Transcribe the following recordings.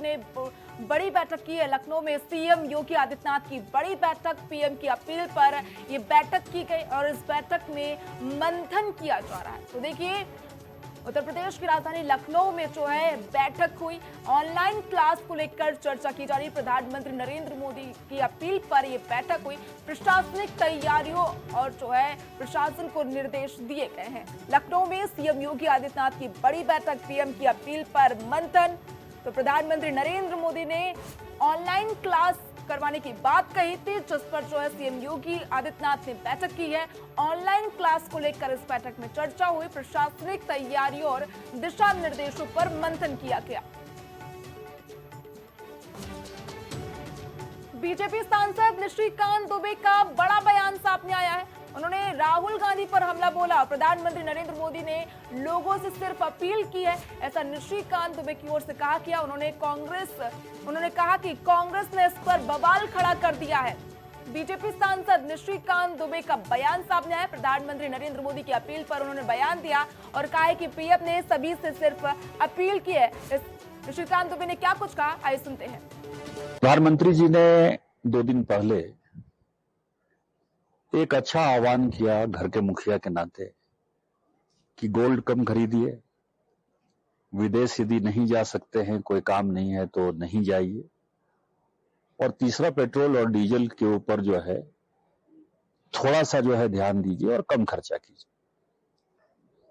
ने बड़ी बैठक की है। लखनऊ में सीएम योगी आदित्यनाथ की बड़ी बैठक, पीएम की अपील पर ये बैठक की गई और इस बैठक में मंथन किया जा रहा है। तो देखिए, उत्तर प्रदेश की राजधानी लखनऊ में जो है बैठक हुई, ऑनलाइन क्लास को लेकर चर्चा की जा रही। प्रधानमंत्री नरेंद्र मोदी की अपील पर यह बैठक हुई। प्रशासनिक तैयारियों और जो है प्रशासन को निर्देश दिए गए हैं। लखनऊ में सीएम योगी आदित्यनाथ की बड़ी बैठक, पीएम की अपील पर मंथन। तो प्रधानमंत्री नरेंद्र मोदी ने ऑनलाइन क्लास करवाने की बात कही थी, जिस पर जो है सीएम योगी आदित्यनाथ ने बैठक की है। ऑनलाइन क्लास को लेकर इस बैठक में चर्चा हुई। प्रशासनिक तैयारियों और दिशा निर्देशों पर मंथन किया गया। बीजेपी सांसद निशिकांत दुबे का बड़ा बयान सामने आया है। उन्होंने राहुल गांधी पर हमला बोला। प्रधानमंत्री नरेंद्र मोदी ने लोगों से सिर्फ अपील की है, ऐसा निशिकांत दुबे की ओर से कहा गया। उन्होंने कहा कि कांग्रेस ने इस पर बवाल खड़ा कर दिया है। बीजेपी सांसद निशिकांत दुबे का बयान सामने आया। प्रधानमंत्री नरेंद्र मोदी की अपील पर उन्होंने बयान दिया और कहा है कि पीएम ने सभी से सिर्फ अपील की है। निशिकांत दुबे ने क्या कुछ कहा, आइए सुनते हैं। प्रधानमंत्री जी ने 2 दिन पहले एक अच्छा आह्वान किया घर के मुखिया के नाते कि गोल्ड कम खरीदिए, विदेश यदि नहीं जा सकते हैं, कोई काम नहीं है तो नहीं जाइए, और तीसरा पेट्रोल और डीजल के ऊपर जो है थोड़ा सा जो है ध्यान दीजिए और कम खर्चा कीजिए।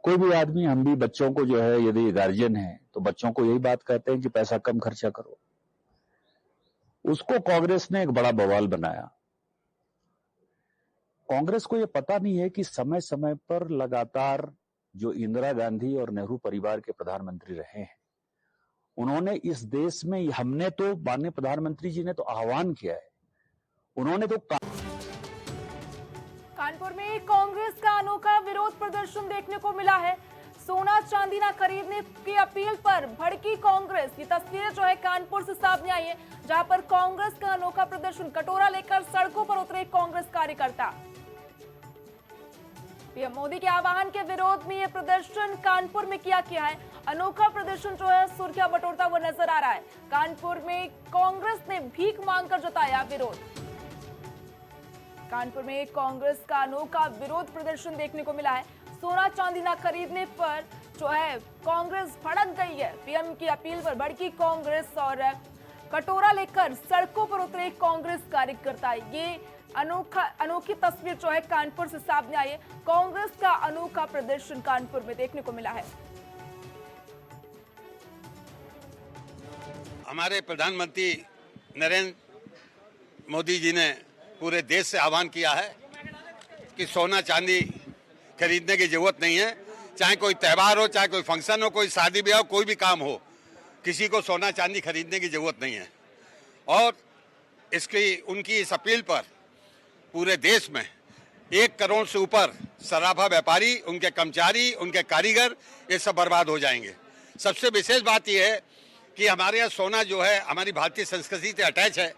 कोई भी आदमी, हम भी बच्चों को जो है, यदि गार्जियन है तो बच्चों को यही बात कहते हैं कि पैसा कम खर्चा करो। उसको कांग्रेस ने एक बड़ा बवाल बनाया। कांग्रेस को यह पता नहीं है कि समय समय पर लगातार जो इंदिरा गांधी और नेहरू परिवार के प्रधानमंत्री रहे हैं, उन्होंने इस देश में, हमने तो, माननीय प्रधानमंत्री जी ने तो आह्वान किया है, उन्होंने तो कानपुर में कांग्रेस का अनोखा विरोध प्रदर्शन देखने को मिला है। सोना चांदी न खरीदने की अपील पर भड़की कांग्रेस। ये तस्वीरें जो है कानपुर से सामने आई है, जहां पर कांग्रेस का अनोखा प्रदर्शन, कटोरा लेकर सड़कों पर उतरे कांग्रेस कार्यकर्ता। पीएम मोदी के आह्वान के विरोध में यह प्रदर्शन कानपुर में किया गया है। अनोखा प्रदर्शन जो है सुर्खियां बटोरता हुआ नजर आ रहा है। कानपुर में कांग्रेस ने भीख मांगकर जताया विरोध। कानपुर में कांग्रेस का अनोखा विरोध प्रदर्शन देखने को मिला है। सोना चांदी न खरीदने पर जो है कांग्रेस भड़क गई है। पीएम की अपील पर भड़की कांग्रेस और कटोरा लेकर सड़कों पर उतरे कांग्रेस कार्यकर्ता। ये अनोखी तस्वीर जो है कानपुर से सामने आई है। कांग्रेस का अनोखा प्रदर्शन कानपुर में देखने को मिला है। हमारे प्रधानमंत्री नरेंद्र मोदी जी ने पूरे देश से आह्वान किया है कि सोना चांदी खरीदने की जरूरत नहीं है। चाहे कोई त्यौहार हो, चाहे कोई फंक्शन हो, कोई शादी ब्याह हो, कोई भी काम हो, किसी को सोना चांदी खरीदने की जरूरत नहीं है। और उनकी इस अपील पर पूरे देश में 1 करोड़ से ऊपर सराफा व्यापारी, उनके कर्मचारी, उनके कारीगर, ये सब बर्बाद हो जाएंगे। सबसे विशेष बात यह है कि हमारे यहाँ सोना जो है हमारी भारतीय संस्कृति से अटैच है।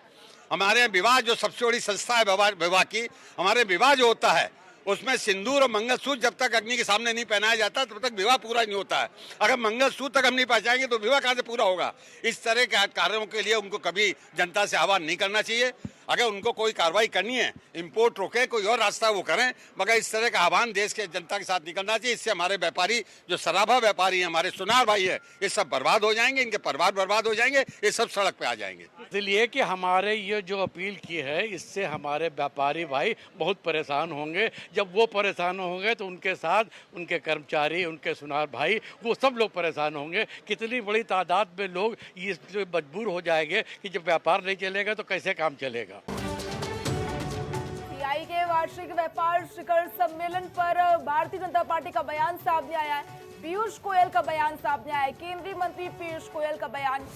हमारे यहाँ विवाह, जो सबसे बड़ी संस्था है विवाह की, हमारे विवाह जो होता है उसमें सिंदूर और मंगलसूत्र जब तक अग्नि के सामने नहीं पहनाया जाता तब तक विवाह पूरा नहीं होता है। अगर मंगलसूत्र तक हम नहीं पहचाएंगे तो विवाह कहाँ से पूरा होगा। इस तरह के कार्यों के लिए उनको कभी जनता से आह्वान नहीं करना चाहिए। अगर उनको कोई कार्रवाई करनी है, इंपोर्ट रोके, कोई और रास्ता वो करें, मगर इस तरह का आह्वान देश के जनता के साथ निकलना चाहिए। इससे हमारे व्यापारी, जो सराफा व्यापारी हैं, हमारे सुनार भाई है, ये सब बर्बाद हो जाएंगे, इनके परिवार बर्बाद हो जाएंगे, ये सब सड़क पे आ जाएंगे। इसलिए कि हमारे ये जो अपील की है, इससे हमारे व्यापारी भाई बहुत परेशान होंगे। जब वो परेशान होंगे तो उनके साथ उनके कर्मचारी, उनके सुनार भाई, वो सब लोग परेशान होंगे। कितनी बड़ी तादाद में लोग इस मजबूर हो जाएंगे कि जब व्यापार नहीं चलेगा तो कैसे काम चलेगा। सीआई के वार्षिक व्यापार शिखर सम्मेलन पर भारतीय जनता पार्टी का बयान सामने आया है। पीयूष गोयल का बयान सामने आया है। केंद्रीय मंत्री पीयूष गोयल का बयान।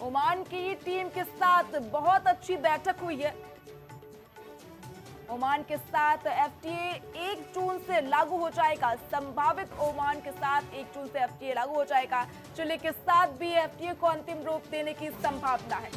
ओमान की टीम के साथ बहुत अच्छी बैठक हुई है। ओमान के साथ एफटीए 1 जून से लागू हो जाएगा। संभावित ओमान के साथ 1 जून से एफटीए लागू हो जाएगा। चिली के साथ भी एफटीए को अंतिम रूप देने की संभावना है।